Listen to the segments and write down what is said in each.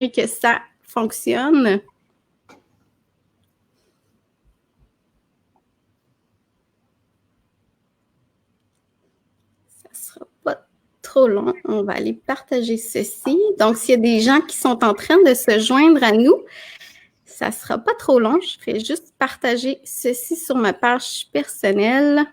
que ça fonctionne. Ça sera pas trop long. On va aller partager ceci. Donc, s'il y a des gens qui sont en train de se joindre à nous, ça sera pas trop long. Je vais juste partager ceci sur ma page personnelle.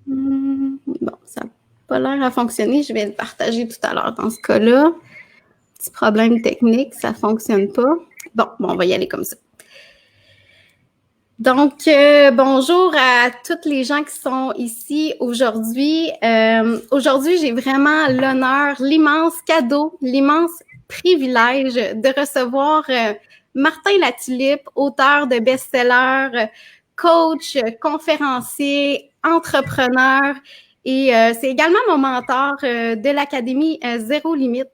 Bon, ça n'a pas l'air à fonctionner. Je vais le partager tout à l'heure dans ce cas-là. Petit problème technique, ça ne fonctionne pas. Bon, on va y aller comme ça. Donc, bonjour à toutes les gens qui sont ici aujourd'hui. Aujourd'hui, j'ai vraiment l'honneur, l'immense cadeau, l'immense privilège de recevoir Martin Latulippe, auteur de best-sellers, coach, conférencier, entrepreneur et c'est également mon mentor de l'Académie Zéro Limite.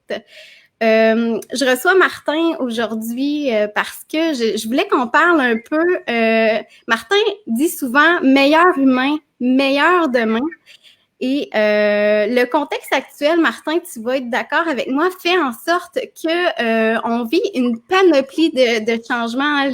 Je reçois Martin aujourd'hui parce que je voulais qu'on parle un peu. Martin dit souvent meilleur humain, meilleur demain. Et le contexte actuel, Martin, tu vas être d'accord avec moi, fait en sorte que on vit une panoplie de changements.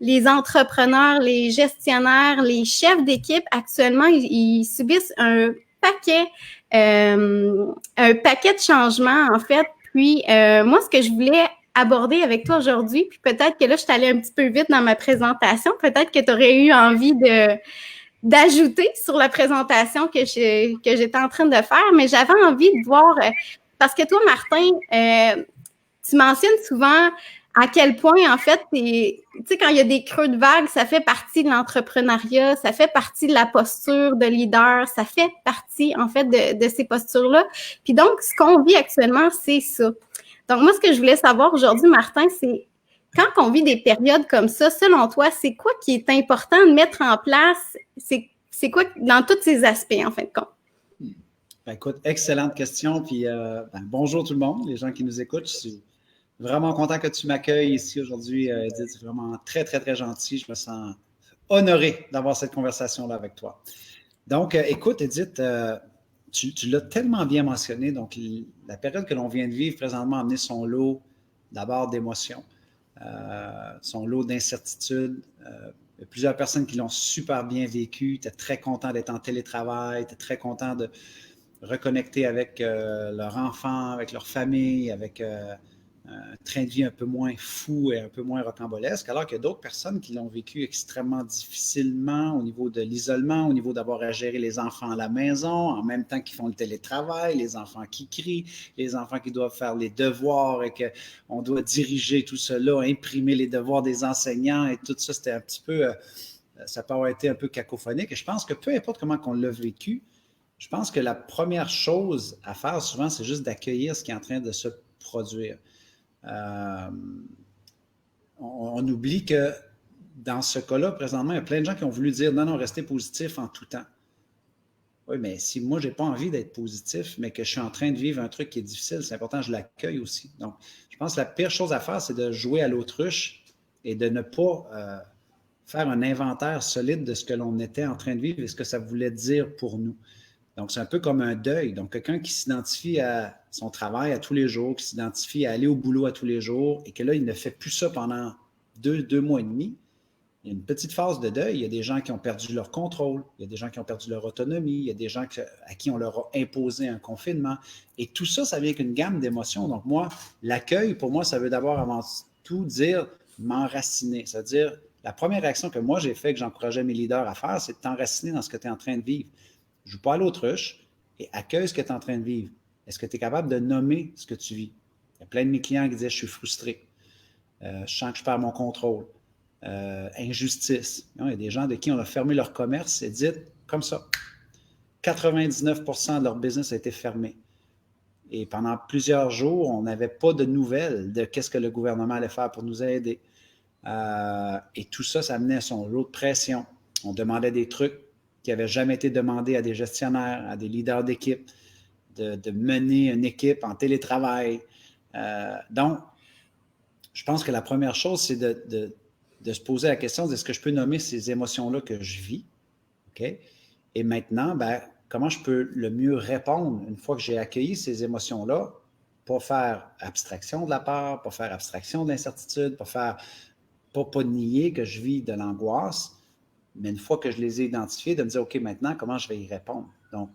Les entrepreneurs, les gestionnaires, les chefs d'équipe actuellement, ils subissent un paquet de changements en fait. Puis moi, ce que je voulais aborder avec toi aujourd'hui, puis peut-être que là, je suis allée un petit peu vite dans ma présentation, peut-être que tu aurais eu envie d'ajouter sur la présentation que j'étais en train de faire, mais j'avais envie de voir, parce que toi, Martin, tu mentionnes souvent à quel point, en fait, tu sais, quand il y a des creux de vague, ça fait partie de l'entrepreneuriat, ça fait partie de la posture de leader, ça fait partie, en fait, de ces postures-là. Puis donc, ce qu'on vit actuellement, c'est ça. Donc, moi, ce que je voulais savoir aujourd'hui, Martin, c'est quand on vit des périodes comme ça, selon toi, c'est quoi qui est important de mettre en place? C'est quoi dans tous ces aspects, en fin de compte? Ben, écoute, excellente question. Puis bonjour tout le monde, les gens qui nous écoutent. Je suis vraiment content que tu m'accueilles ici aujourd'hui, Edith. C'est vraiment très, très, très gentil. Je me sens honoré d'avoir cette conversation-là avec toi. Donc, écoute, Edith, tu l'as tellement bien mentionné. Donc, la période que l'on vient de vivre présentement a amené son lot d'abord d'émotions, son lot d'incertitudes. Il y a plusieurs personnes qui l'ont super bien vécu, étaient très contents d'être en télétravail, étaient très contents de reconnecter avec leur enfant, avec leur famille, avec un train de vie un peu moins fou et un peu moins rocambolesque, alors qu'il y a d'autres personnes qui l'ont vécu extrêmement difficilement au niveau de l'isolement, au niveau d'avoir à gérer les enfants à la maison, en même temps qu'ils font le télétravail, les enfants qui crient, les enfants qui doivent faire les devoirs et qu'on doit diriger tout cela, imprimer les devoirs des enseignants et tout ça, c'était un petit peu, ça peut avoir été un peu cacophonique. Et je pense que peu importe comment on l'a vécu, je pense que la première chose à faire souvent, c'est juste d'accueillir ce qui est en train de se produire. On oublie que dans ce cas-là, présentement, il y a plein de gens qui ont voulu dire non, non, restez positif en tout temps. Oui, mais si moi, je n'ai pas envie d'être positif, mais que je suis en train de vivre un truc qui est difficile, c'est important que je l'accueille aussi. Donc, je pense que la pire chose à faire, c'est de jouer à l'autruche et de ne pas faire un inventaire solide de ce que l'on était en train de vivre et ce que ça voulait dire pour nous. Donc, c'est un peu comme un deuil. Donc, quelqu'un qui s'identifie à son travail à tous les jours, qui s'identifie à aller au boulot à tous les jours et que là, il ne fait plus ça pendant deux mois et demi, il y a une petite phase de deuil. Il y a des gens qui ont perdu leur contrôle, il y a des gens qui ont perdu leur autonomie, il y a des gens à qui on leur a imposé un confinement. Et tout ça, ça vient avec une gamme d'émotions. Donc, moi, l'accueil, pour moi, ça veut d'abord avant tout dire m'enraciner. C'est-à-dire, la première réaction que moi, j'ai fait, que j'encourageais mes leaders à faire, c'est de t'enraciner dans ce que tu es en train de vivre. Joue pas à l'autruche et accueille ce que tu es en train de vivre. Est-ce que tu es capable de nommer ce que tu vis? Il y a plein de mes clients qui disaient je suis frustré, je sens que je perds mon contrôle, injustice. Il y a des gens de qui on a fermé leur commerce et dit comme ça. 99% de leur business a été fermé. Et pendant plusieurs jours, on n'avait pas de nouvelles de qu'est-ce que le gouvernement allait faire pour nous aider. Et tout ça, ça amenait à son lot de pression. On demandait des trucs qui n'avaient jamais été demandés à des gestionnaires, à des leaders d'équipe, de mener une équipe en télétravail. Donc, je pense que la première chose, c'est de se poser la question, est-ce que je peux nommer ces émotions-là que je vis? OK? Et maintenant, ben, comment je peux le mieux répondre une fois que j'ai accueilli ces émotions-là, pas faire abstraction de la peur, pas faire abstraction de l'incertitude, pas nier que je vis de l'angoisse, mais une fois que je les ai identifiés, de me dire, OK, maintenant, comment je vais y répondre? Donc,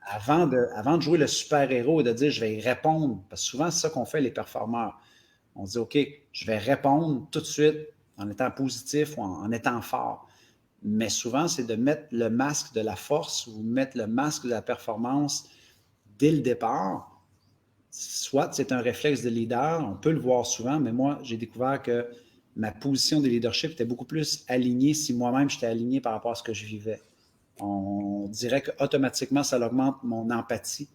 avant de jouer le super-héros et de dire, je vais y répondre, parce que souvent, c'est ça qu'on fait, les performeurs. On se dit, OK, je vais répondre tout de suite en étant positif ou en étant fort. Mais souvent, c'est de mettre le masque de la force ou mettre le masque de la performance dès le départ. Soit c'est un réflexe de leader, on peut le voir souvent, mais moi, j'ai découvert que ma position de leadership était beaucoup plus alignée si moi-même j'étais aligné par rapport à ce que je vivais. On dirait qu'automatiquement, ça augmente mon empathie,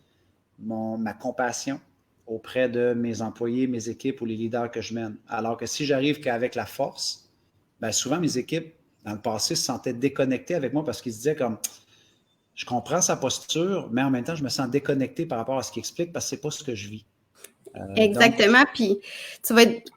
ma compassion auprès de mes employés, mes équipes ou les leaders que je mène. Alors que si j'arrive qu'avec la force, bien souvent mes équipes, dans le passé, se sentaient déconnectées avec moi parce qu'ils se disaient comme je comprends sa posture, mais en même temps, je me sens déconnecté par rapport à ce qu'il explique parce que c'est pas ce que je vis. Exactement. Puis, tu vas être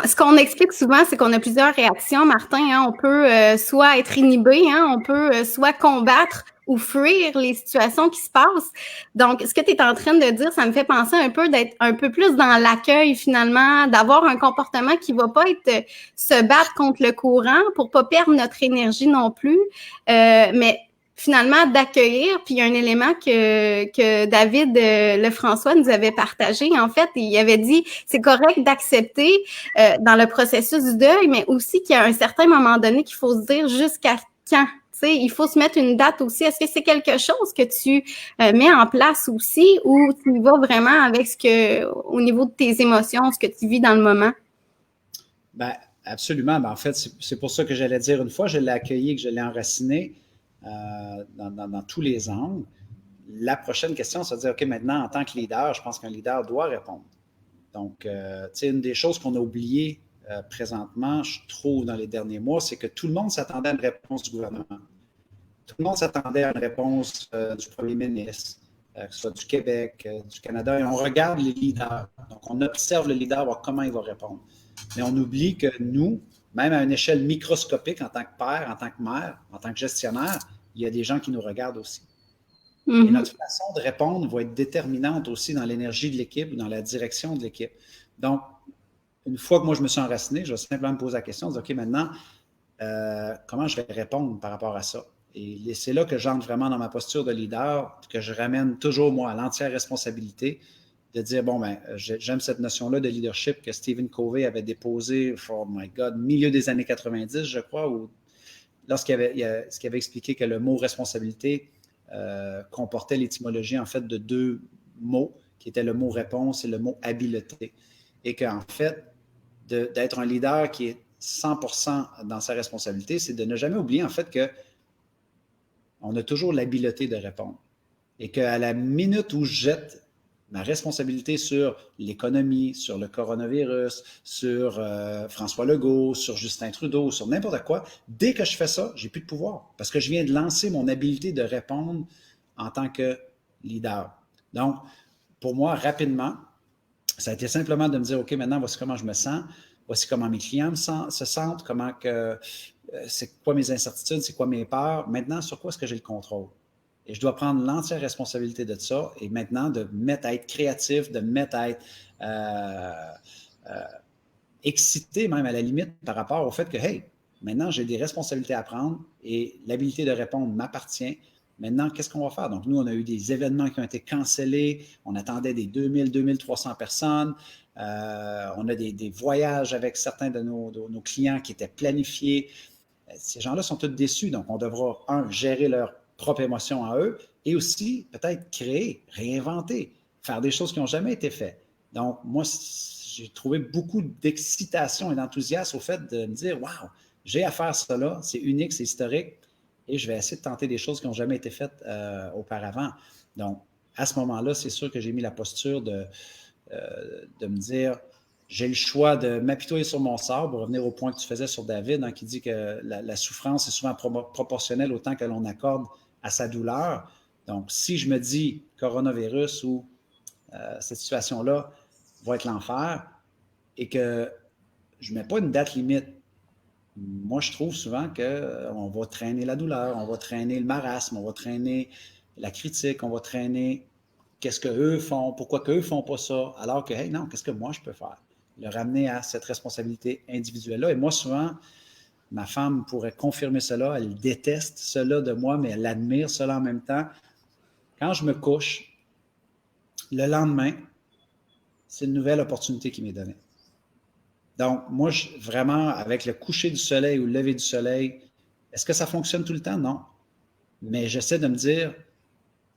ce qu'on explique souvent, c'est qu'on a plusieurs réactions, Martin. Hein. On peut soit être inhibé, hein, on peut soit combattre ou fuir les situations qui se passent. Donc, ce que tu es en train de dire, ça me fait penser un peu d'être un peu plus dans l'accueil finalement, d'avoir un comportement qui va pas être se battre contre le courant pour pas perdre notre énergie non plus, mais finalement d'accueillir. Puis il y a un élément que David Lefrançois nous avait partagé. En fait, il avait dit c'est correct d'accepter dans le processus du deuil, mais aussi qu'il y a un certain moment donné qu'il faut se dire jusqu'à quand. Tu sais, il faut se mettre une date aussi. Est-ce que c'est quelque chose que tu mets en place aussi ou tu y vas vraiment avec au niveau de tes émotions, ce que tu vis dans le moment? Ben, absolument. Ben, en fait, c'est pour ça que j'allais dire une fois, je l'ai accueilli, que je l'ai enraciné dans tous les angles. La prochaine question, c'est de dire, OK, maintenant, en tant que leader, je pense qu'un leader doit répondre. Donc, tu sais, une des choses qu'on a oubliées présentement, je trouve, dans les derniers mois, c'est que tout le monde s'attendait à une réponse du gouvernement. Tout le monde s'attendait à une réponse du premier ministre, que ce soit du Québec, du Canada, et on regarde les leaders. Donc, on observe le leader, voir comment il va répondre. Mais on oublie que nous, même à une échelle microscopique, en tant que père, en tant que mère, en tant que gestionnaire, il y a des gens qui nous regardent aussi. Et notre façon de répondre va être déterminante aussi dans l'énergie de l'équipe ou dans la direction de l'équipe. Donc, une fois que moi je me suis enraciné, je vais simplement me poser la question, de, OK, maintenant, comment je vais répondre par rapport à ça? Et c'est là que j'entre vraiment dans ma posture de leader, que je ramène toujours, moi, à l'entière responsabilité de dire, bon, ben, j'aime cette notion-là de leadership que Stephen Covey avait déposée, oh my God, milieu des années 90, je crois, où lorsqu'il avait expliqué que le mot responsabilité comportait l'étymologie, en fait, de deux mots, qui étaient le mot réponse et le mot habileté. Et qu'en fait, d'être un leader qui est 100% dans sa responsabilité, c'est de ne jamais oublier, en fait, que on a toujours l'habileté de répondre. Et qu'à la minute où je jette ma responsabilité sur l'économie, sur le coronavirus, sur François Legault, sur Justin Trudeau, sur n'importe quoi, dès que je fais ça, j'ai plus de pouvoir parce que je viens de lancer mon habileté de répondre en tant que leader. Donc, pour moi, rapidement, ça a été simplement de me dire, OK, maintenant, voici comment je me sens, voici comment mes clients se sentent, c'est quoi mes incertitudes, c'est quoi mes peurs. Maintenant, sur quoi est-ce que j'ai le contrôle? Et je dois prendre l'entière responsabilité de ça et maintenant de me mettre à être créatif, de me mettre à être excité même à la limite par rapport au fait que, hey, maintenant j'ai des responsabilités à prendre et l'habilité de répondre m'appartient. Maintenant, qu'est-ce qu'on va faire? Donc, nous, on a eu des événements qui ont été cancellés. On attendait des 2000, 2300 personnes. On a des voyages avec certains de nos clients qui étaient planifiés. Ces gens-là sont tous déçus. Donc, on devra, gérer leurs propres émotions à eux et aussi peut-être créer, réinventer, faire des choses qui n'ont jamais été faites. Donc, moi, j'ai trouvé beaucoup d'excitation et d'enthousiasme au fait de me dire, waouh, j'ai à faire ça là, c'est unique, c'est historique et je vais essayer de tenter des choses qui n'ont jamais été faites auparavant. Donc, à ce moment-là, c'est sûr que j'ai mis la posture de me dire, j'ai le choix de m'apitoyer sur mon sort pour revenir au point que tu faisais sur David, hein, qui dit que la souffrance est souvent proportionnelle au temps que l'on accorde à sa douleur. Donc, si je me dis coronavirus ou cette situation-là va être l'enfer et que je ne mets pas une date limite, moi, je trouve souvent qu'on va traîner la douleur, on va traîner le marasme, on va traîner la critique, on va traîner qu'est-ce qu'eux font, pourquoi qu'eux ne font pas ça, alors que, hey, non, qu'est-ce que moi je peux faire? Le ramener à cette responsabilité individuelle-là. Et moi, souvent, ma femme pourrait confirmer cela, elle déteste cela de moi, mais elle admire cela en même temps. Quand je me couche, le lendemain, c'est une nouvelle opportunité qui m'est donnée. Donc, moi, vraiment, avec le coucher du soleil ou le lever du soleil, est-ce que ça fonctionne tout le temps? Non. Mais j'essaie de me dire,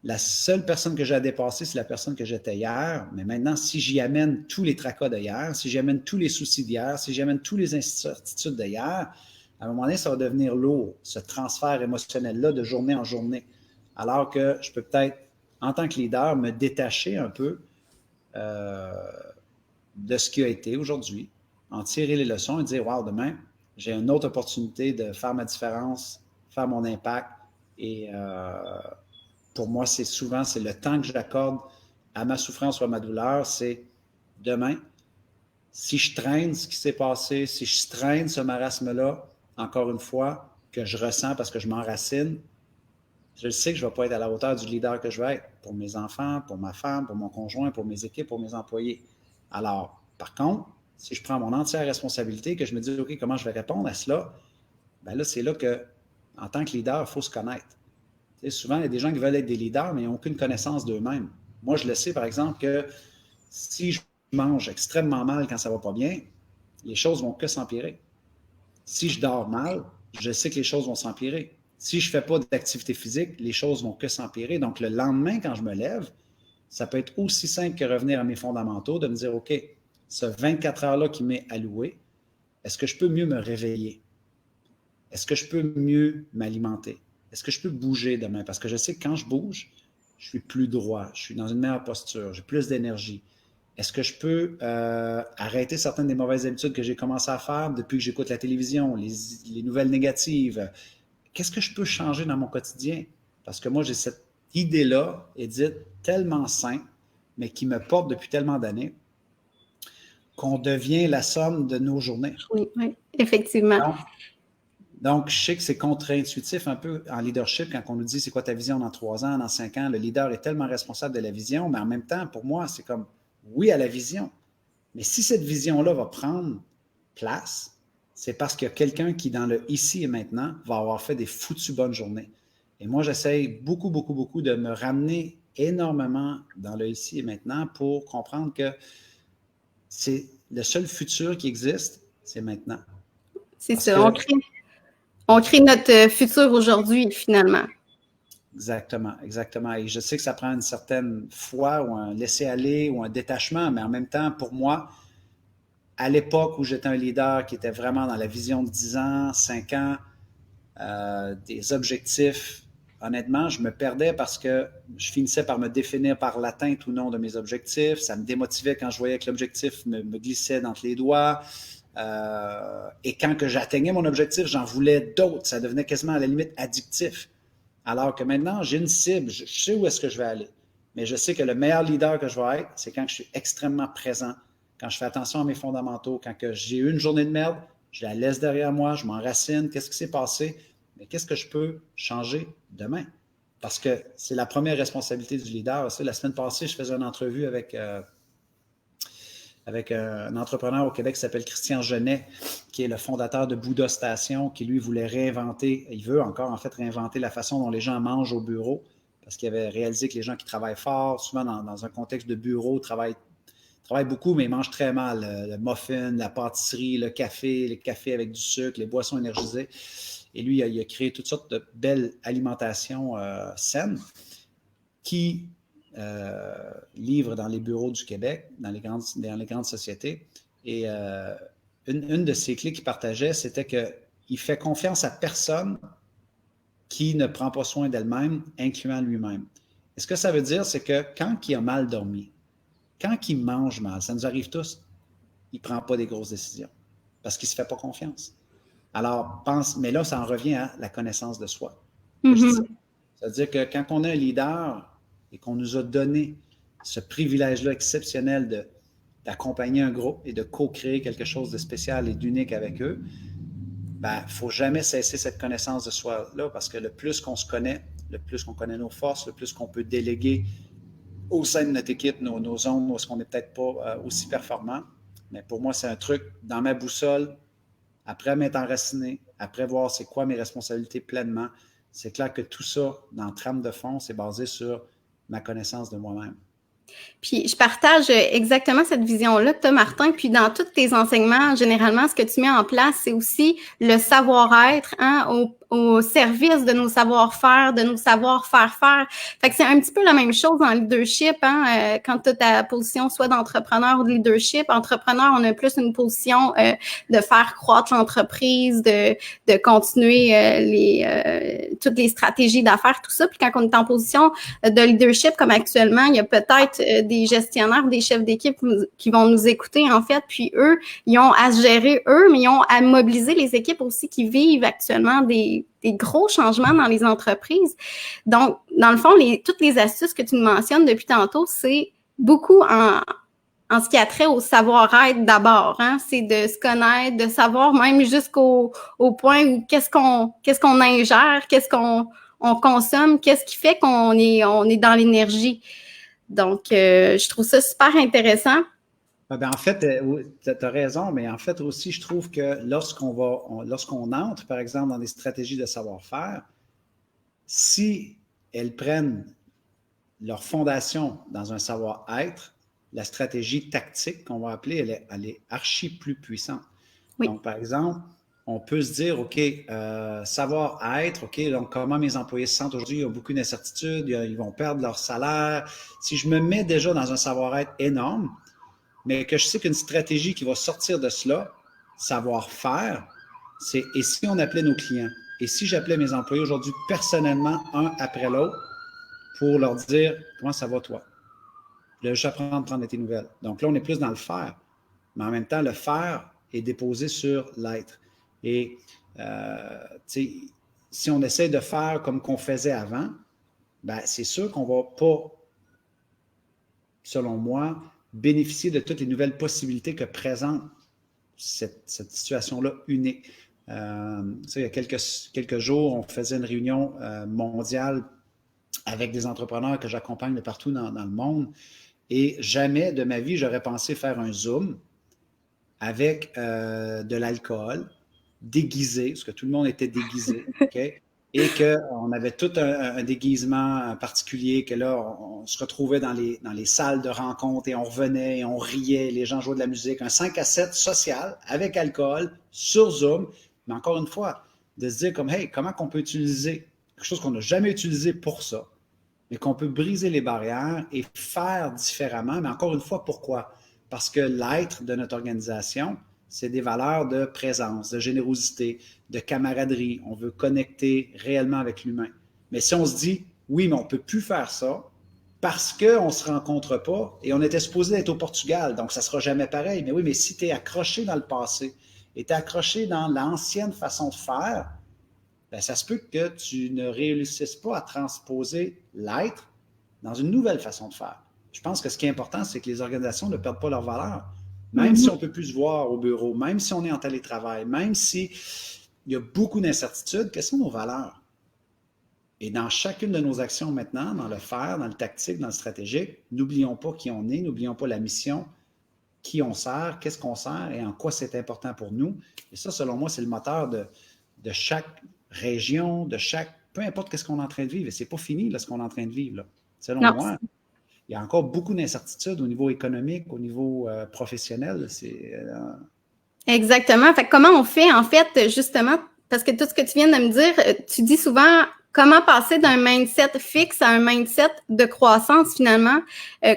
la seule personne que j'ai à dépasser, c'est la personne que j'étais hier. Mais maintenant, si j'y amène tous les tracas d'hier, si j'y amène tous les soucis d'hier, si j'y amène toutes les incertitudes d'hier, à un moment donné, ça va devenir lourd, ce transfert émotionnel-là de journée en journée. Alors que je peux peut-être, en tant que leader, me détacher un peu de ce qui a été aujourd'hui, en tirer les leçons et dire, wow, demain, j'ai une autre opportunité de faire ma différence, faire mon impact. Et pour moi, c'est le temps que j'accorde à ma souffrance ou à ma douleur, c'est demain, si je traîne ce qui s'est passé, si je traîne ce marasme-là, encore une fois, que je ressens parce que je m'enracine, je sais que je ne vais pas être à la hauteur du leader que je veux être pour mes enfants, pour ma femme, pour mon conjoint, pour mes équipes, pour mes employés. Alors, par contre, si je prends mon entière responsabilité, que je me dis, OK, comment je vais répondre à cela, bien là, c'est là que, en tant que leader, il faut se connaître. Tu sais, souvent, il y a des gens qui veulent être des leaders, mais ils n'ont aucune connaissance d'eux-mêmes. Moi, je le sais, par exemple, que si je mange extrêmement mal quand ça ne va pas bien, les choses vont que s'empirer. Si je dors mal, je sais que les choses vont s'empirer. Si je ne fais pas d'activité physique, les choses vont que s'empirer. Donc, le lendemain, quand je me lève, ça peut être aussi simple que revenir à mes fondamentaux, de me dire, OK, ce 24 heures-là qui m'est alloué, est-ce que je peux mieux me réveiller? Est-ce que je peux mieux m'alimenter? Est-ce que je peux bouger demain? Parce que je sais que quand je bouge, je suis plus droit, je suis dans une meilleure posture, j'ai plus d'énergie. Est-ce que je peux arrêter certaines des mauvaises habitudes que j'ai commencé à faire depuis que j'écoute la télévision, les nouvelles négatives? Qu'est-ce que je peux changer dans mon quotidien? Parce que moi, j'ai cette idée-là, Edith, tellement simple, mais qui me porte depuis tellement d'années, qu'on devient la somme de nos journées. Oui, oui, effectivement. Donc, je sais que c'est contre-intuitif un peu en leadership quand on nous dit c'est quoi ta vision dans 3 ans, dans 5 ans. Le leader est tellement responsable de la vision, mais en même temps, pour moi, c'est comme oui à la vision. Mais si cette vision-là va prendre place, c'est parce qu'il y a quelqu'un qui, dans le ici et maintenant, va avoir fait des foutues bonnes journées. Et moi, j'essaye beaucoup, beaucoup, beaucoup de me ramener énormément dans le ici et maintenant pour comprendre que c'est le seul futur qui existe, c'est maintenant. C'est ça, on crée notre futur aujourd'hui, finalement. Exactement, exactement. Et je sais que ça prend une certaine foi ou un laisser-aller ou un détachement, mais en même temps, pour moi, à l'époque où j'étais un leader qui était vraiment dans la vision de 10 ans, 5 ans, des objectifs, honnêtement, je me perdais parce que je finissais par me définir par l'atteinte ou non de mes objectifs. Ça me démotivait quand je voyais que l'objectif me glissait d'entre les doigts. Et quand que j'atteignais mon objectif, j'en voulais d'autres. Ça devenait quasiment à la limite addictif. Alors que maintenant, j'ai une cible, je sais où est-ce que je vais aller. Mais je sais que le meilleur leader que je vais être, c'est quand je suis extrêmement présent, quand je fais attention à mes fondamentaux, quand que j'ai eu une journée de merde, je la laisse derrière moi, je m'enracine, qu'est-ce qui s'est passé, mais qu'est-ce que je peux changer demain? Parce que c'est la première responsabilité du leader. La semaine passée, je faisais une entrevue avec un entrepreneur au Québec qui s'appelle Christian Genet, qui est le fondateur de Bouddha Station, qui lui voulait réinventer, il veut encore en fait réinventer la façon dont les gens mangent au bureau, parce qu'il avait réalisé que les gens qui travaillent fort, souvent dans un contexte de bureau, travaillent beaucoup, mais ils mangent très mal. Le muffin, la pâtisserie, le café avec du sucre, les boissons énergisées. Et lui, il a créé toutes sortes de belles alimentations saines qui livre dans les bureaux du Québec, dans les grandes sociétés. Et une de ses clés qu'il partageait, c'était qu'il fait confiance à personne qui ne prend pas soin d'elle-même, incluant lui-même. Et ce que ça veut dire, c'est que quand il a mal dormi, quand il mange mal, ça nous arrive tous, il ne prend pas des grosses décisions parce qu'il ne se fait pas confiance. Alors, mais là, ça en revient à la connaissance de soi. Mm-hmm. C'est-à-dire que quand on a un leader et qu'on nous a donné ce privilège-là exceptionnel d'accompagner un groupe et de co-créer quelque chose de spécial et d'unique avec eux, il ne faut jamais cesser cette connaissance de soi-là parce que le plus qu'on se connaît, le plus qu'on connaît nos forces, le plus qu'on peut déléguer au sein de notre équipe, nos zones où est-ce qu'on n'est peut-être pas aussi performant. Mais pour moi, c'est un truc dans ma boussole, après m'être enraciné, après voir c'est quoi mes responsabilités pleinement. C'est clair que tout ça, dans le trame de fond, c'est basé sur ma connaissance de moi-même. Puis je partage exactement cette vision-là que tu as, Martin. Puis dans tous tes enseignements, généralement, ce que tu mets en place, c'est aussi le savoir-être au service de nos savoir-faire, de nos savoir-faire faire. Fait que c'est un petit peu la même chose en leadership. Quand tu as ta position soit d'entrepreneur ou de leadership, entrepreneur, on a plus une position de faire croître l'entreprise, de continuer toutes les stratégies d'affaires, tout ça. Puis quand on est en position de leadership, comme actuellement, il y a peut-être des gestionnaires, des chefs d'équipe qui vont nous écouter, en fait. Puis eux, ils ont à se gérer eux, mais ils ont à mobiliser les équipes aussi qui vivent actuellement des gros changements dans les entreprises. Donc, dans le fond, toutes les astuces que tu nous mentionnes depuis tantôt, c'est beaucoup en ce qui a trait au savoir-être d'abord, c'est de se connaître, de savoir même jusqu'au point où qu'est-ce qu'on ingère, qu'est-ce qu'on consomme, qu'est-ce qui fait qu'on est dans l'énergie. Donc, je trouve ça super intéressant. En fait, tu as raison, mais en fait aussi, je trouve que lorsqu'on entre, par exemple, dans des stratégies de savoir-faire, si elles prennent leur fondation dans un savoir-être, la stratégie tactique qu'on va appeler, elle est archi plus puissante. Oui. Donc, par exemple, on peut se dire, OK, savoir-être, OK, donc comment mes employés se sentent aujourd'hui, il y a beaucoup d'incertitudes, ils vont perdre leur salaire. Si je me mets déjà dans un savoir-être énorme, mais que je sais qu'une stratégie qui va sortir de cela, savoir-faire, c'est et si on appelait nos clients, et si j'appelais mes employés aujourd'hui personnellement, un après l'autre, pour leur dire comment ça va toi? Là, j'apprends à prendre tes nouvelles. Donc là, on est plus dans le faire. Mais en même temps, le faire est déposé sur l'être. Et si on essaie de faire comme qu'on faisait avant, ben, c'est sûr qu'on ne va pas, selon moi, bénéficier de toutes les nouvelles possibilités que présente cette situation-là unique. Il y a quelques jours, on faisait une réunion mondiale avec des entrepreneurs que j'accompagne de partout dans le monde. Et jamais de ma vie, j'aurais pensé faire un Zoom avec de l'alcool, déguisé, parce que tout le monde était déguisé, okay? Et qu'on avait tout un déguisement particulier, que là, on se retrouvait dans les salles de rencontre et on revenait et on riait, les gens jouaient de la musique, un 5 à 7 social avec alcool sur Zoom, mais encore une fois, de se dire comme, hey, comment qu'on peut utiliser quelque chose qu'on n'a jamais utilisé pour ça, mais qu'on peut briser les barrières et faire différemment, mais encore une fois, pourquoi? Parce que l'être de notre organisation, c'est des valeurs de présence, de générosité, de camaraderie. On veut connecter réellement avec l'humain. Mais si on se dit, oui, mais on ne peut plus faire ça parce qu'on ne se rencontre pas et on était supposé être au Portugal, donc ça ne sera jamais pareil. Mais oui, mais si tu es accroché dans le passé et tu es accroché dans l'ancienne façon de faire, bien, ça se peut que tu ne réussisses pas à transposer l'être dans une nouvelle façon de faire. Je pense que ce qui est important, c'est que les organisations ne perdent pas leur valeur. Même si on ne peut plus se voir au bureau, même si on est en télétravail, même s'il y a beaucoup d'incertitudes, quelles sont nos valeurs? Et dans chacune de nos actions maintenant, dans le faire, dans le tactique, dans le stratégique, n'oublions pas qui on est, n'oublions pas la mission, qui on sert, qu'est-ce qu'on sert et en quoi c'est important pour nous. Et ça, selon moi, c'est le moteur de chaque région, peu importe ce qu'on est en train de vivre. Et ce n'est pas fini là, ce qu'on est en train de vivre. Là. Selon moi, il y a encore beaucoup d'incertitudes au niveau économique, au niveau professionnel. Exactement. Fait que comment on fait, en fait, justement, parce que tout ce que tu viens de me dire, tu dis souvent comment passer d'un mindset fixe à un mindset de croissance, finalement.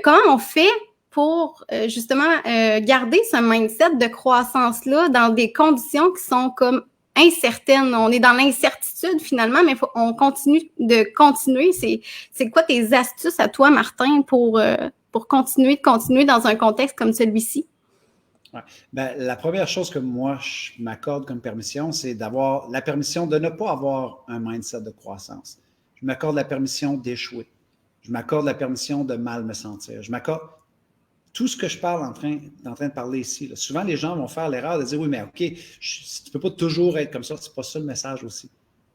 Comment on fait pour, justement, garder ce mindset de croissance-là dans des conditions qui sont comme incertaine. On est dans l'incertitude finalement, mais on continue de continuer. C'est quoi tes astuces à toi, Martin, pour continuer dans un contexte comme celui-ci? Ouais. Ben, la première chose que moi, je m'accorde comme permission, c'est d'avoir la permission de ne pas avoir un mindset de croissance. Je m'accorde la permission d'échouer. Je m'accorde la permission de mal me sentir. Je m'accorde tout ce que je parle en train de parler ici. Là. Souvent, les gens vont faire l'erreur de dire, oui, mais OK, tu ne peux pas toujours être comme ça. C'est pas ça le message aussi.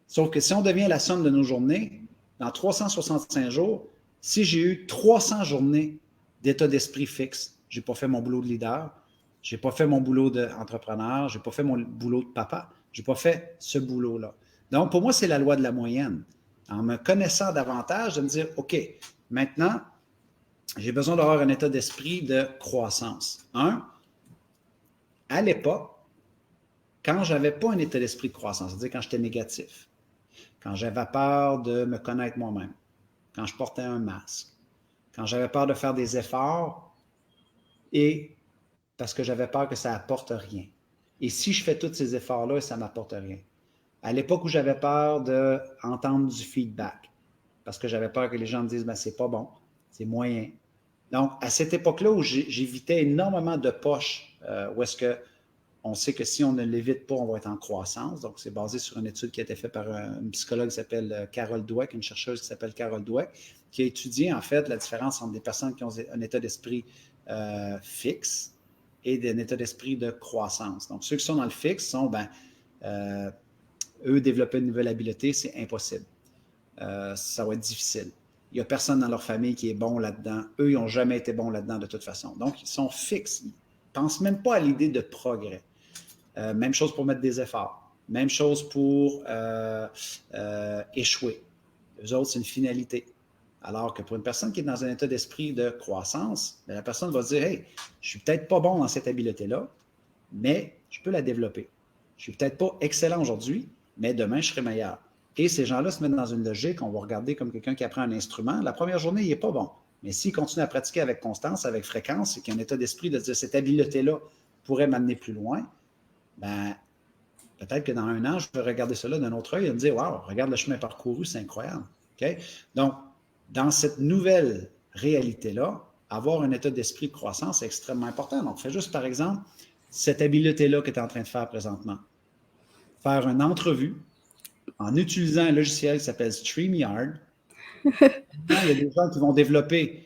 Sauf que si on devient la somme de nos journées, dans 365 jours, si j'ai eu 300 journées d'état d'esprit fixe, je n'ai pas fait mon boulot de leader, je n'ai pas fait mon boulot d'entrepreneur, je n'ai pas fait mon boulot de papa, je n'ai pas fait ce boulot-là. Donc, pour moi, c'est la loi de la moyenne. En me connaissant davantage, de me dire, OK, maintenant, j'ai besoin d'avoir un état d'esprit de croissance. À l'époque, quand je n'avais pas un état d'esprit de croissance, c'est-à-dire quand j'étais négatif, quand j'avais peur de me connaître moi-même, quand je portais un masque, quand j'avais peur de faire des efforts et parce que j'avais peur que ça n'apporte rien. Et si je fais tous ces efforts-là, ça ne m'apporte rien. À l'époque où j'avais peur d'entendre du feedback, parce que j'avais peur que les gens me disent ben, c'est pas bon, c'est moyen. Donc, à cette époque-là où j'évitais énormément de poches, où est-ce qu'on sait que si on ne l'évite pas, on va être en croissance. Donc, c'est basé sur une étude qui a été faite par une psychologue qui s'appelle Carol Dweck, une chercheuse qui s'appelle Carol Dweck, qui a étudié en fait la différence entre des personnes qui ont un état d'esprit fixe et un état d'esprit de croissance. Donc, ceux qui sont dans le fixe sont, eux, développer une nouvelle habileté, c'est impossible. Ça va être difficile. Il n'y a personne dans leur famille qui est bon là-dedans. Eux, ils n'ont jamais été bons là-dedans de toute façon. Donc, ils sont fixes. Ils ne pensent même pas à l'idée de progrès. Même chose pour mettre des efforts. Même chose pour échouer. Eux autres, c'est une finalité. Alors que pour une personne qui est dans un état d'esprit de croissance, la personne va se dire, hey, je ne suis peut-être pas bon dans cette habileté-là, mais je peux la développer. Je ne suis peut-être pas excellent aujourd'hui, mais demain, je serai meilleur. Et ces gens-là se mettent dans une logique, on va regarder comme quelqu'un qui apprend un instrument. La première journée, il n'est pas bon. Mais s'il continue à pratiquer avec constance, avec fréquence, et qu'il y a un état d'esprit de dire cette habileté-là pourrait m'amener plus loin, ben, peut-être que dans 1 an, je vais regarder cela d'un autre œil et me dire, wow, regarde le chemin parcouru, c'est incroyable. Okay? Donc, dans cette nouvelle réalité-là, avoir un état d'esprit de croissance est extrêmement important. Donc, fais juste, par exemple, cette habileté-là que tu es en train de faire présentement. Faire une entrevue en utilisant un logiciel qui s'appelle StreamYard. Il y a des gens qui vont développer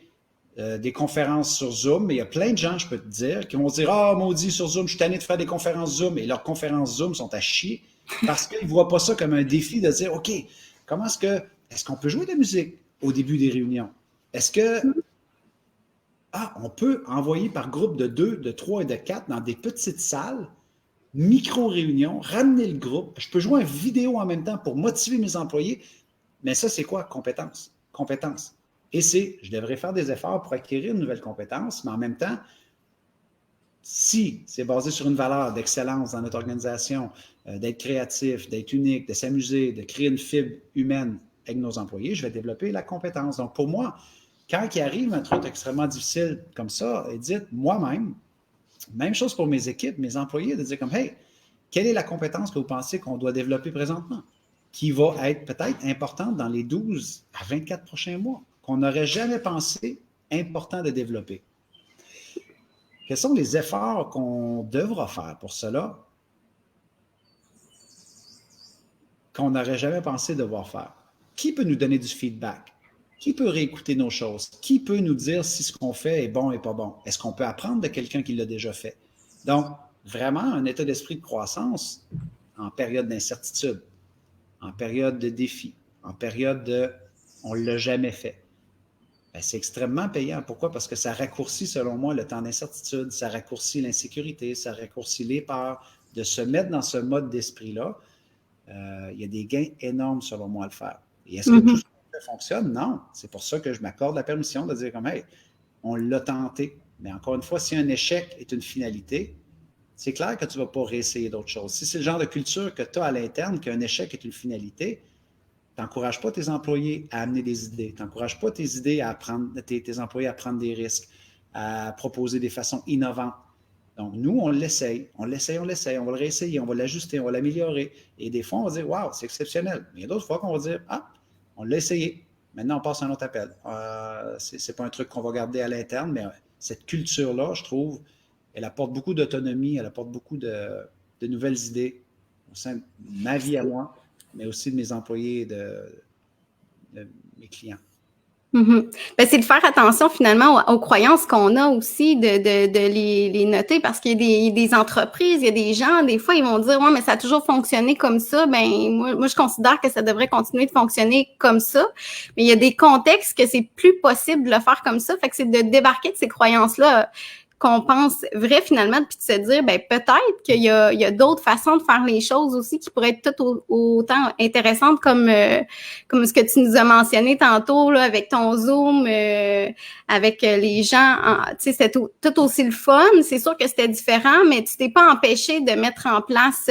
des conférences sur Zoom, mais il y a plein de gens, je peux te dire, qui vont se dire « Ah, maudit, sur Zoom, je suis tanné de faire des conférences Zoom. » Et leurs conférences Zoom sont à chier parce qu'ils ne voient pas ça comme un défi de dire « OK, comment est-ce qu'on peut jouer de la musique au début des réunions? Est-ce que on peut envoyer par groupe de 2, de 3 et de 4 dans des petites salles, micro-réunions, ramener le groupe. Je peux jouer une vidéo en même temps pour motiver mes employés. Mais ça, c'est quoi? Compétence. Compétence. Et je devrais faire des efforts pour acquérir une nouvelle compétence, mais en même temps, si c'est basé sur une valeur d'excellence dans notre organisation, d'être créatif, d'être unique, de s'amuser, de créer une fibre humaine avec nos employés, je vais développer la compétence. Donc, pour moi, quand il arrive un truc extrêmement difficile comme ça, dites moi-même, même chose pour mes équipes, mes employés, de dire comme, hey, quelle est la compétence que vous pensez qu'on doit développer présentement, qui va être peut-être importante dans les 12 à 24 prochains mois, qu'on n'aurait jamais pensé important de développer. Quels sont les efforts qu'on devra faire pour cela qu'on n'aurait jamais pensé devoir faire? Qui peut nous donner du feedback? Qui peut réécouter nos choses? Qui peut nous dire si ce qu'on fait est bon et pas bon? Est-ce qu'on peut apprendre de quelqu'un qui l'a déjà fait? Donc, vraiment, un état d'esprit de croissance en période d'incertitude, en période de défi, en période de « on ne l'a jamais fait ». Ben, c'est extrêmement payant. Pourquoi? Parce que ça raccourcit, selon moi, le temps d'incertitude, ça raccourcit l'insécurité, ça raccourcit les peurs. De se mettre dans ce mode d'esprit-là, il y a des gains énormes, selon moi, à le faire. Et est-ce que tout ce qu'on fait fonctionne? Non. C'est pour ça que je m'accorde la permission de dire comme, hey, on l'a tenté. Mais encore une fois, si un échec est une finalité, c'est clair que tu ne vas pas réessayer d'autres choses. Si c'est le genre de culture que tu as à l'interne, qu'un échec est une finalité, tu n'encourages pas tes employés à amener des idées. Tu n'encourages pas tes employés à prendre des risques, à proposer des façons innovantes. Donc, nous, on l'essaye, on va le réessayer, on va l'ajuster, on va l'améliorer. Et des fois, on va dire, waouh, c'est exceptionnel. Mais il y a d'autres fois qu'on va dire, on l'a essayé. Maintenant, on passe à un autre appel. C'est pas un truc qu'on va garder à l'interne, mais cette culture-là, je trouve, elle apporte beaucoup d'autonomie, elle apporte beaucoup de nouvelles idées au sein de ma vie à moi, mais aussi de mes employés et de mes clients. Mm-hmm. Ben, c'est de faire attention finalement aux croyances qu'on a aussi, de les noter parce qu'il y a des entreprises, il y a des gens, des fois, ils vont dire, ouais, mais ça a toujours fonctionné comme ça. Ben, moi, je considère que ça devrait continuer de fonctionner comme ça. Mais il y a des contextes que c'est plus possible de le faire comme ça. Fait que c'est de débarquer de ces croyances-là qu'on pense vrai finalement, puis de se dire, ben peut-être qu'il y a d'autres façons de faire les choses aussi qui pourraient être tout autant intéressantes comme ce que tu nous as mentionné tantôt là, avec ton Zoom, avec les gens. Tu sais, c'était tout aussi le fun. C'est sûr que c'était différent, mais tu t'es pas empêché de mettre en place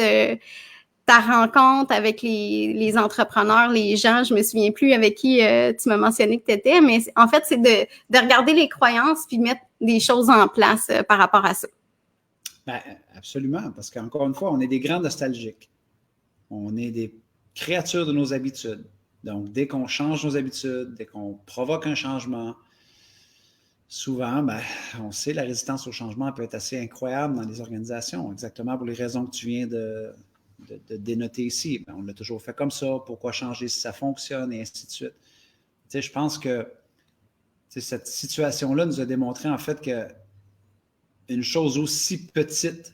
ta rencontre avec les entrepreneurs, les gens. Je me souviens plus avec qui tu m'as mentionné que tu étais, mais en fait, c'est de regarder les croyances puis mettre des choses en place par rapport à ça. Ben, absolument, parce qu'encore une fois, on est des grands nostalgiques. On est des créatures de nos habitudes. Donc, dès qu'on change nos habitudes, dès qu'on provoque un changement, souvent, ben, on sait la résistance au changement peut être assez incroyable dans les organisations, exactement pour les raisons que tu viens de dénoter ici. Ben, on l'a toujours fait comme ça, pourquoi changer si ça fonctionne, et ainsi de suite. Tu sais, je pense que cette situation-là nous a démontré en fait que une chose aussi petite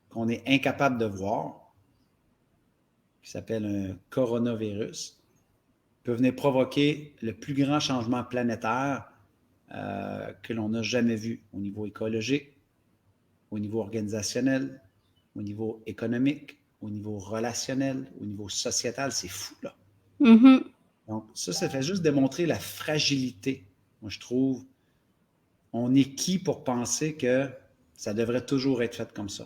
qu'on est incapable de voir, qui s'appelle un coronavirus, peut venir provoquer le plus grand changement planétaire que l'on n'a jamais vu au niveau écologique, au niveau organisationnel, au niveau économique, au niveau relationnel, au niveau sociétal. C'est fou, là. Mm-hmm. Donc, ça fait juste démontrer la fragilité. Moi, je trouve, on est qui pour penser que ça devrait toujours être fait comme ça?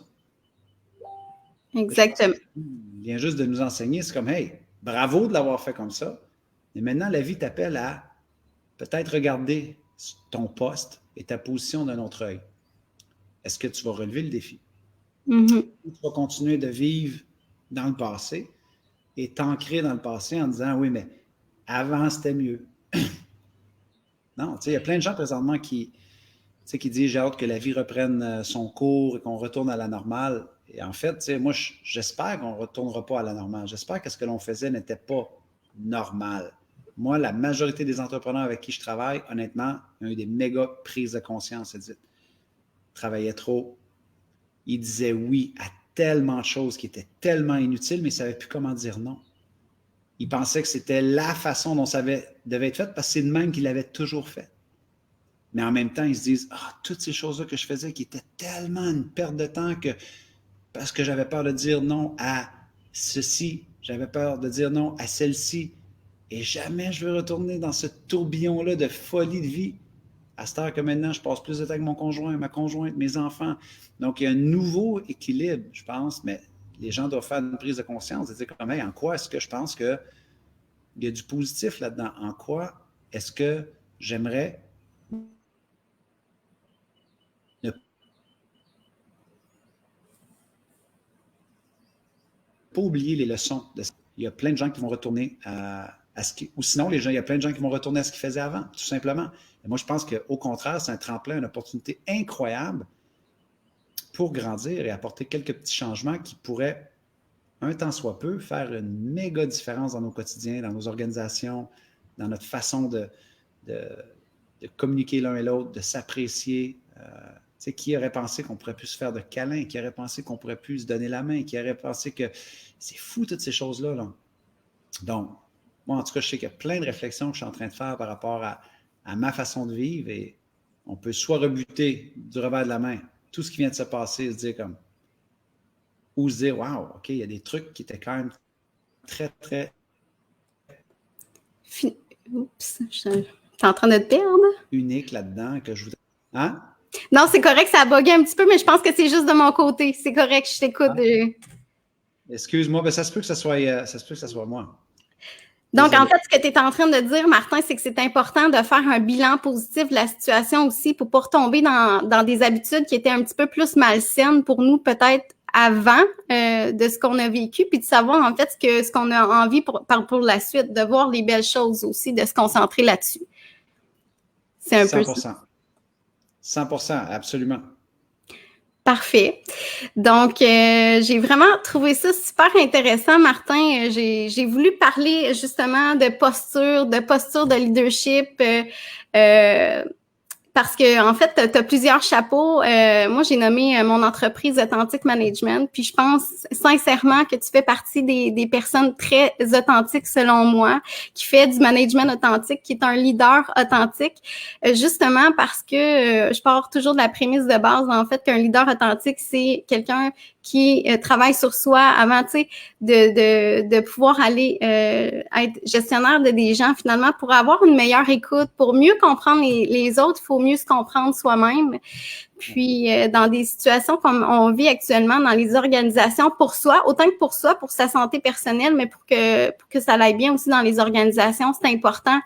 Exactement. Il vient juste de nous enseigner, c'est comme, hey, bravo de l'avoir fait comme ça, mais maintenant, la vie t'appelle à peut-être regarder ton poste et ta position d'un autre œil. Est-ce que tu vas relever le défi? Mm-hmm. Ou tu vas continuer de vivre dans le passé et t'ancrer dans le passé en disant, oui, mais avant, c'était mieux. Non, tu sais, il y a plein de gens présentement qui disent, j'ai hâte que la vie reprenne son cours et qu'on retourne à la normale. Et en fait, moi, j'espère qu'on ne retournera pas à la normale. J'espère que ce que l'on faisait n'était pas normal. Moi, la majorité des entrepreneurs avec qui je travaille, honnêtement, ont eu des méga prises de conscience. Ils travaillaient trop. Ils disaient oui à tellement de choses qui étaient tellement inutiles, mais ils ne savaient plus comment dire non. Ils pensaient que c'était la façon dont ça devait être fait parce que c'est de même qu'ils l'avaient toujours fait. Mais en même temps, ils se disent, toutes ces choses-là que je faisais qui étaient tellement une perte de temps que parce que j'avais peur de dire non à ceci, j'avais peur de dire non à celle-ci, et jamais je veux retourner dans ce tourbillon-là de folie de vie. À cette heure que maintenant, je passe plus de temps avec mon conjoint, ma conjointe, mes enfants. Donc, il y a un nouveau équilibre, je pense, mais les gens doivent faire une prise de conscience et dire comme, hey, en quoi est-ce que je pense qu'il y a du positif là-dedans? En quoi est-ce que j'aimerais ne pas oublier les leçons? Il y a plein de gens qui vont retourner à ce qui... Ou sinon, il y a plein de gens qui vont retourner à ce qu'ils faisaient avant, tout simplement. Et moi, je pense qu'au contraire, c'est un tremplin, une opportunité incroyable pour grandir et apporter quelques petits changements qui pourraient, un tant soit peu, faire une méga différence dans nos quotidiens, dans nos organisations, dans notre façon de communiquer l'un et l'autre, de s'apprécier. Qui aurait pensé qu'on pourrait plus se faire de câlins, qui aurait pensé qu'on pourrait plus se donner la main, qui aurait pensé que c'est fou toutes ces choses-là. Là. Donc, moi, en tout cas, je sais qu'il y a plein de réflexions que je suis en train de faire par rapport à ma façon de vivre et on peut soit rebuter du revers de la main tout ce qui vient de se passer et se dire comme, ou se dire, wow, OK, il y a des trucs qui étaient quand même très, très... Oups, je suis en train de te perdre. Unique là-dedans que je voudrais... Hein? Non, c'est correct, ça a bugué un petit peu, mais je pense que c'est juste de mon côté. C'est correct, je t'écoute. Excuse-moi, ben ça se peut que ça soit moi. Donc, en fait, ce que tu es en train de dire, Martin, c'est que c'est important de faire un bilan positif de la situation aussi pour ne pas retomber dans des habitudes qui étaient un petit peu plus malsaines pour nous, peut-être avant de ce qu'on a vécu, puis de savoir, en fait, ce qu'on a envie pour la suite, de voir les belles choses aussi, de se concentrer là-dessus. C'est un 100%. 100%, absolument. Parfait. Donc, j'ai vraiment trouvé ça super intéressant, Martin. J'ai voulu parler justement de posture de leadership. Parce que en fait, tu as plusieurs chapeaux. Moi, j'ai nommé mon entreprise Authentic Management, puis je pense sincèrement que tu fais partie des personnes très authentiques selon moi, qui fait du management authentique, qui est un leader authentique, justement parce que je pars toujours de la prémisse de base, en fait, qu'un leader authentique, c'est quelqu'un qui travaille sur soi avant, tu sais, de pouvoir aller être gestionnaire de des gens, finalement, pour avoir une meilleure écoute, pour mieux comprendre les autres, il faut mieux se comprendre soi-même. Puis, dans des situations comme on vit actuellement dans les organisations, pour soi, autant que pour soi, pour sa santé personnelle, mais pour que ça aille bien aussi dans les organisations, c'est important,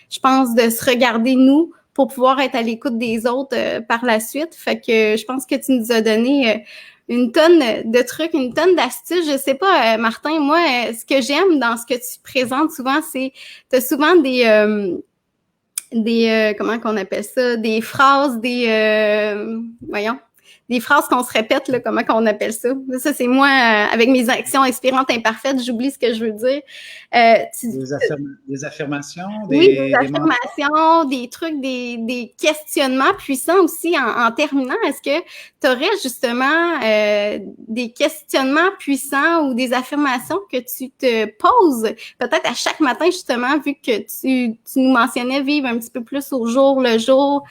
je pense, de se regarder nous pour pouvoir être à l'écoute des autres par la suite. Fait que je pense que tu nous as donné une tonne de trucs, une tonne d'astuces. Je sais pas, Martin, moi, ce que j'aime dans ce que tu présentes souvent, c'est tu as souvent des comment qu'on appelle ça, des phrases, voyons, des phrases qu'on se répète, là, comment qu'on appelle ça. Ça, c'est moi, avec mes actions inspirantes imparfaites, j'oublie ce que je veux dire. Des affirmations, Oui, des des mantras. affirmations, des trucs, des questionnements puissants aussi en terminant. Est-ce que tu aurais justement des questionnements puissants ou des affirmations que tu te poses peut-être à chaque matin, justement, vu que tu nous mentionnais vivre un petit peu plus au jour le jour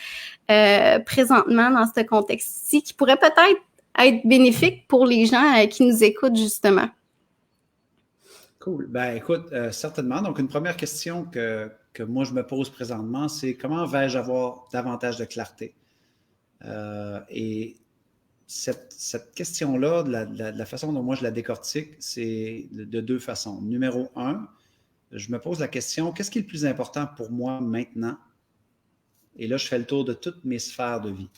présentement dans ce contexte-ci, qui pourrait peut-être être bénéfique pour les gens qui nous écoutent, justement? Cool. Ben, écoute, certainement. Donc, une première question que moi je me pose présentement, c'est comment vais-je avoir davantage de clarté? Et cette question-là, de la façon dont moi je la décortique, c'est de deux façons. Numéro un, je me pose la question, qu'est-ce qui est le plus important pour moi maintenant? Et là, je fais le tour de toutes mes sphères de vie.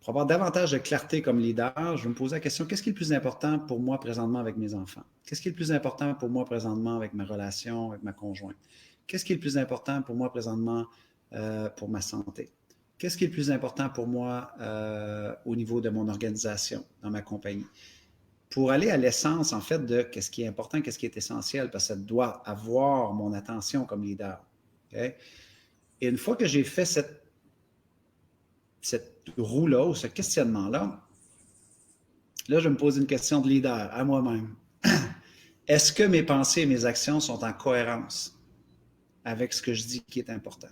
Pour avoir davantage de clarté comme leader, je vais me poser la question, qu'est-ce qui est le plus important pour moi présentement avec mes enfants? Qu'est-ce qui est le plus important pour moi présentement avec ma relation, avec ma conjointe? Qu'est-ce qui est le plus important pour moi présentement pour ma santé? Qu'est-ce qui est le plus important pour moi au niveau de mon organisation, dans ma compagnie? Pour aller à l'essence, en fait, de qu'est-ce qui est important, qu'est-ce qui est essentiel, parce que ça doit avoir mon attention comme leader. Okay? Et une fois que j'ai fait cette roue-là ou ce questionnement-là, là, je me pose une question de leader à moi-même. Est-ce que mes pensées et mes actions sont en cohérence avec ce que je dis qui est important?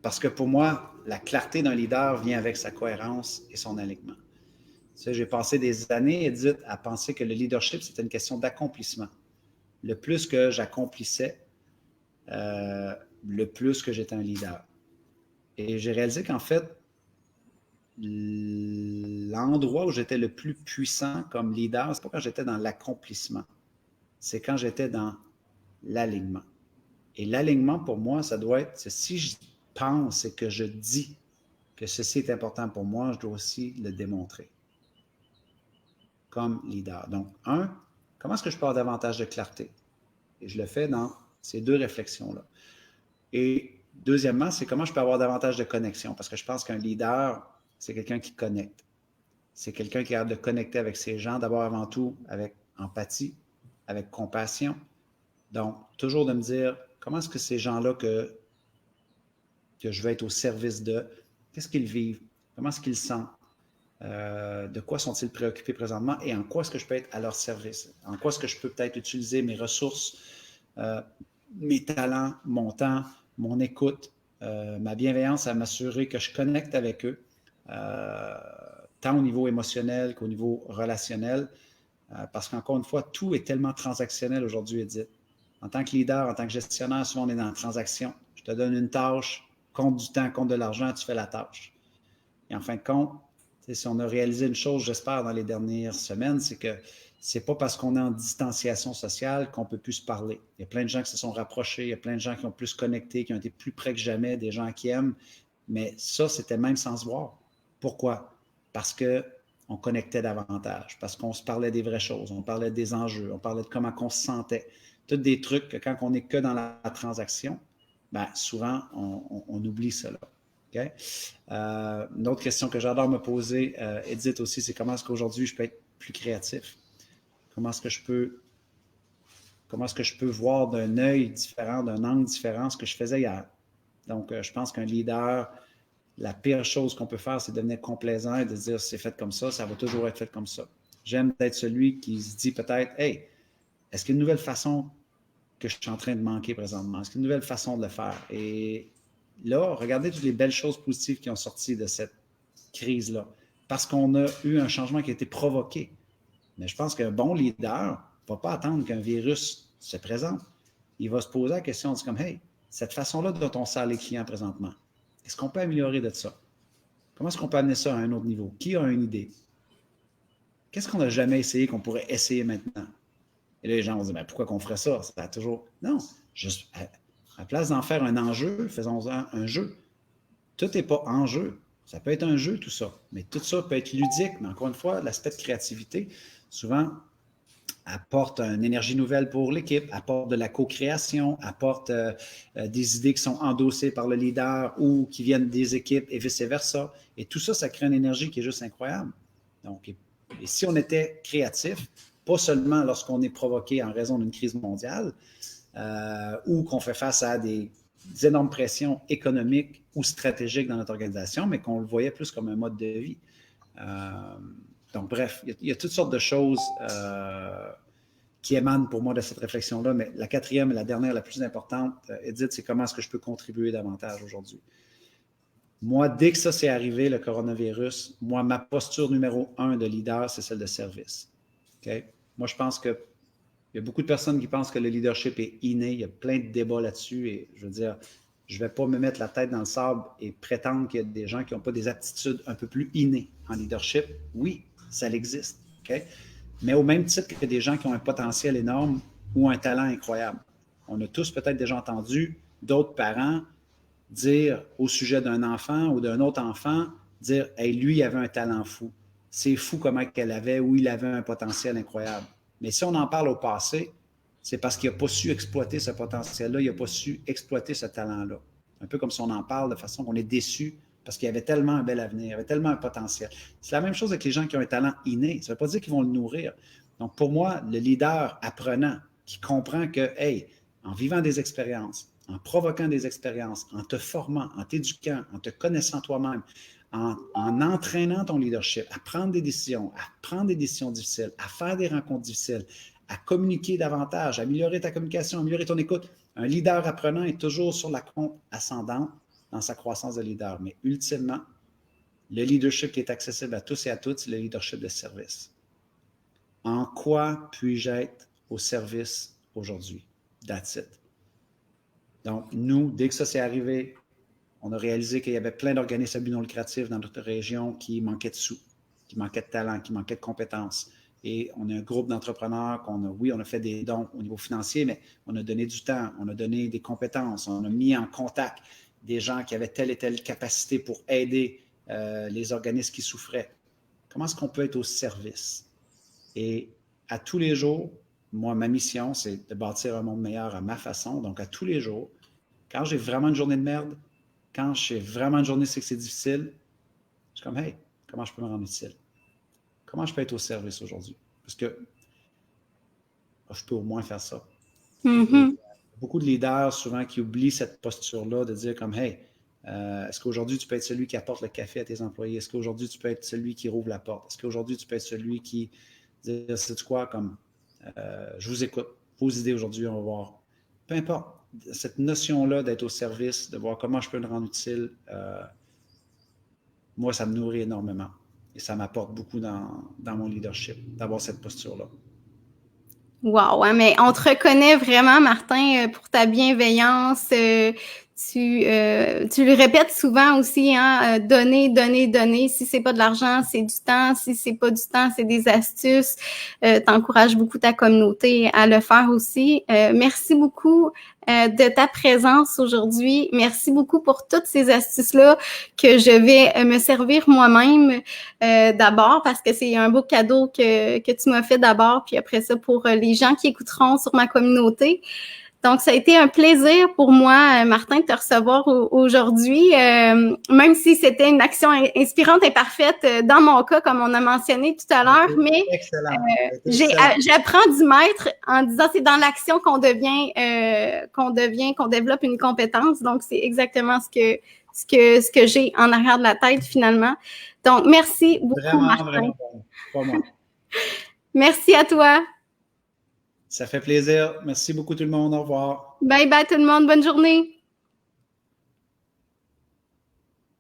Parce que pour moi, la clarté d'un leader vient avec sa cohérence et son alignement. Tu sais, j'ai passé des années, Edith, à penser que le leadership, c'était une question d'accomplissement. Le plus que j'accomplissais, le plus que j'étais un leader. Et j'ai réalisé qu'en fait, l'endroit où j'étais le plus puissant comme leader, c'est pas quand j'étais dans l'accomplissement, c'est quand j'étais dans l'alignement. Et l'alignement, pour moi, ça doit être, si je pense et que je dis que ceci est important pour moi, je dois aussi le démontrer comme leader. Donc, comment est-ce que je peux avoir davantage de clarté? Et je le fais dans ces deux réflexions-là. Et deuxièmement, c'est comment je peux avoir davantage de connexion, parce que je pense qu'un leader, c'est quelqu'un qui connecte. C'est quelqu'un qui a hâte de connecter avec ses gens, d'abord avant tout avec empathie, avec compassion. Donc, toujours de me dire, comment est-ce que ces gens-là que je vais être au service de, qu'est-ce qu'ils vivent, comment est-ce qu'ils sentent, de quoi sont-ils préoccupés présentement et en quoi est-ce que je peux être à leur service, en quoi est-ce que je peux peut-être utiliser mes ressources, mes talents, mon temps, mon écoute, ma bienveillance à m'assurer que je connecte avec eux, tant au niveau émotionnel qu'au niveau relationnel, parce qu'encore une fois, tout est tellement transactionnel aujourd'hui, Edith. En tant que leader, en tant que gestionnaire, souvent on est dans la transaction. Je te donne une tâche, compte du temps, compte de l'argent, tu fais la tâche. Et en fin de compte, si on a réalisé une chose, j'espère, dans les dernières semaines, c'est que c'est pas parce qu'on est en distanciation sociale qu'on peut plus se parler. Il y a plein de gens qui se sont rapprochés, il y a plein de gens qui ont plus connecté, qui ont été plus près que jamais, des gens qui aiment. Mais ça, c'était même sans se voir. Pourquoi? Parce qu'on connectait davantage, parce qu'on se parlait des vraies choses, on parlait des enjeux, on parlait de comment on se sentait. Tous des trucs que quand on n'est que dans la transaction, ben souvent, on oublie cela. OK? Une autre question que j'adore me poser, Edith aussi, c'est comment est-ce qu'aujourd'hui je peux être plus créatif? Comment est-ce que je peux voir d'un œil différent, d'un angle différent ce que je faisais hier? Donc, je pense qu'un leader, la pire chose qu'on peut faire, c'est de devenir complaisant et de se dire c'est fait comme ça va toujours être fait comme ça. J'aime être celui qui se dit peut-être, hey, est-ce qu'il y a une nouvelle façon que je suis en train de manquer présentement? Est-ce qu'il y a une nouvelle façon de le faire? Et là, regardez toutes les belles choses positives qui ont sorti de cette crise-là. Parce qu'on a eu un changement qui a été provoqué. Mais je pense qu'un bon leader ne va pas attendre qu'un virus se présente. Il va se poser la question, c'est comme, hey, cette façon-là dont on sert les clients présentement, est-ce qu'on peut améliorer de ça? Comment est-ce qu'on peut amener ça à un autre niveau? Qui a une idée? Qu'est-ce qu'on n'a jamais essayé qu'on pourrait essayer maintenant? Et là, les gens vont dire, ben, pourquoi qu'on ferait ça? Ça a toujours... Non, juste à la place d'en faire un enjeu, faisons-en un jeu. Tout n'est pas enjeu. Ça peut être un jeu, tout ça. Mais tout ça peut être ludique. Mais encore une fois, l'aspect de créativité, souvent, apporte une énergie nouvelle pour l'équipe, apporte de la co-création, apporte des idées qui sont endossées par le leader ou qui viennent des équipes et vice-versa. Et tout ça, ça crée une énergie qui est juste incroyable. Donc, et si on était créatif, pas seulement lorsqu'on est provoqué en raison d'une crise mondiale ou qu'on fait face à des énormes pressions économiques ou stratégiques dans notre organisation, mais qu'on le voyait plus comme un mode de vie. Donc, bref, il y a toutes sortes de choses qui émanent pour moi de cette réflexion-là, mais la quatrième et la dernière, la plus importante, Edith, c'est comment est-ce que je peux contribuer davantage aujourd'hui. Moi, dès que ça s'est arrivé, le coronavirus, moi, ma posture numéro 1 de leader, c'est celle de service. Okay? Moi, je pense qu'il y a beaucoup de personnes qui pensent que le leadership est inné. Il y a plein de débats là-dessus et je veux dire, je ne vais pas me mettre la tête dans le sable et prétendre qu'il y a des gens qui n'ont pas des aptitudes un peu plus innées en leadership. Oui, ça existe. Okay? Mais au même titre que des gens qui ont un potentiel énorme ou un talent incroyable. On a tous peut-être déjà entendu d'autres parents dire au sujet d'un enfant ou d'un autre enfant, dire « Hey, lui, il avait un talent fou. C'est fou comment qu'elle avait ou il avait un potentiel incroyable. » Mais si on en parle au passé, c'est parce qu'il n'a pas su exploiter ce potentiel-là, il n'a pas su exploiter ce talent-là. Un peu comme si on en parle de façon qu'on est déçu parce qu'il y avait tellement un bel avenir, il y avait tellement un potentiel. C'est la même chose avec les gens qui ont un talent inné. Ça ne veut pas dire qu'ils vont le nourrir. Donc, pour moi, le leader apprenant qui comprend que, hey, en vivant des expériences, en provoquant des expériences, en te formant, en t'éduquant, en te connaissant toi-même, en entraînant ton leadership, à prendre des décisions difficiles, à faire des rencontres difficiles, à communiquer davantage, à améliorer ta communication, à améliorer ton écoute. Un leader apprenant est toujours sur la côte ascendante dans sa croissance de leader. Mais ultimement, le leadership qui est accessible à tous et à toutes, c'est le leadership de service. En quoi puis-je être au service aujourd'hui? That's it. Donc, nous, dès que ça s'est arrivé, on a réalisé qu'il y avait plein d'organismes à but non lucratif dans notre région qui manquaient de sous, qui manquaient de talent, qui manquaient de compétences. Et on a un groupe d'entrepreneurs on a fait des dons au niveau financier, mais on a donné du temps, on a donné des compétences, on a mis en contact des gens qui avaient telle et telle capacité pour aider les organismes qui souffraient. Comment est-ce qu'on peut être au service? Et à tous les jours, moi, ma mission, c'est de bâtir un monde meilleur à ma façon. Donc, à tous les jours, quand j'ai vraiment une journée de merde, quand j'ai vraiment une journée c'est que c'est difficile, je suis comme, hey, comment je peux me rendre utile? Comment je peux être au service aujourd'hui? Parce que je peux au moins faire ça. Mm-hmm. Beaucoup de leaders, souvent, qui oublient cette posture-là de dire comme, hey, est-ce qu'aujourd'hui, tu peux être celui qui apporte le café à tes employés? Est-ce qu'aujourd'hui, tu peux être celui qui rouvre la porte? Est-ce qu'aujourd'hui, tu peux être celui qui dit, sais-tu quoi, comme, je vous écoute, vos idées aujourd'hui, on va voir. Peu importe, cette notion-là d'être au service, de voir comment je peux me rendre utile, moi, ça me nourrit énormément. Et ça m'apporte beaucoup dans mon leadership, d'avoir cette posture-là. Wow, hein, mais on te reconnaît vraiment, Martin, pour ta bienveillance. Tu le répètes souvent aussi, hein, donner, donner, donner. Si c'est pas de l'argent, c'est du temps. Si c'est pas du temps, c'est des astuces. T'encourages beaucoup ta communauté à le faire aussi. Merci beaucoup de ta présence aujourd'hui. Merci beaucoup pour toutes ces astuces-là que je vais me servir moi-même d'abord parce que c'est un beau cadeau que tu m'as fait d'abord, puis après ça pour les gens qui écouteront sur ma communauté. Donc, ça a été un plaisir pour moi, Martin, de te recevoir aujourd'hui, même si c'était une action inspirante et parfaite dans mon cas, comme on a mentionné tout à l'heure, mais j'apprends du maître en disant c'est dans l'action qu'on développe une compétence. Donc, c'est exactement ce que j'ai en arrière de la tête finalement. Donc, merci beaucoup, Martin. Vraiment bon. Pas moi. Merci à toi. Ça fait plaisir. Merci beaucoup tout le monde. Au revoir. Bye bye tout le monde. Bonne journée.